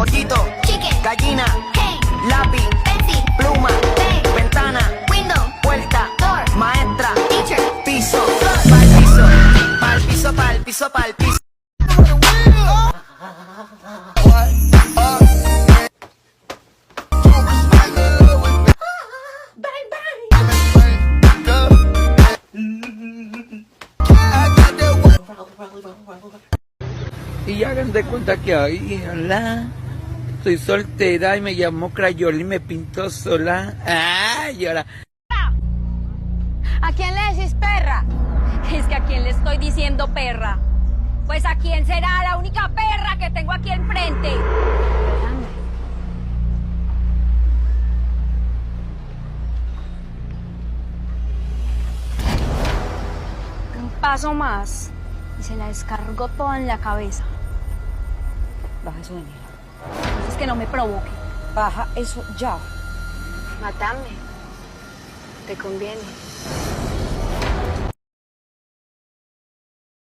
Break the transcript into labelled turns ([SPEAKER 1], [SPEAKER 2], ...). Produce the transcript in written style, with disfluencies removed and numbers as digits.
[SPEAKER 1] pollito,
[SPEAKER 2] chicken,
[SPEAKER 1] gallina,
[SPEAKER 2] hen,
[SPEAKER 1] lápiz,
[SPEAKER 2] pencil,
[SPEAKER 1] pluma,
[SPEAKER 2] pen,
[SPEAKER 1] ventana,
[SPEAKER 2] window,
[SPEAKER 1] puerta,
[SPEAKER 2] door,
[SPEAKER 1] maestra,
[SPEAKER 2] teacher,
[SPEAKER 1] piso, pa'l piso, pa'l piso, pa'l piso, pa'l piso.
[SPEAKER 3] Y hagan de cuenta que hoy, hola, soy soltera y me llamo Crayola y me pinto sola. ¡Ay, ahora!
[SPEAKER 4] ¿A quién le decís perra? Es que a quién le estoy diciendo perra. Pues a quién será la única perra que tengo aquí enfrente. Espérame. Un paso más y se la descargo toda en la cabeza.
[SPEAKER 5] Baja eso de mí.
[SPEAKER 4] Es que no me provoque.
[SPEAKER 5] Baja eso ya.
[SPEAKER 4] Mátame. Te conviene.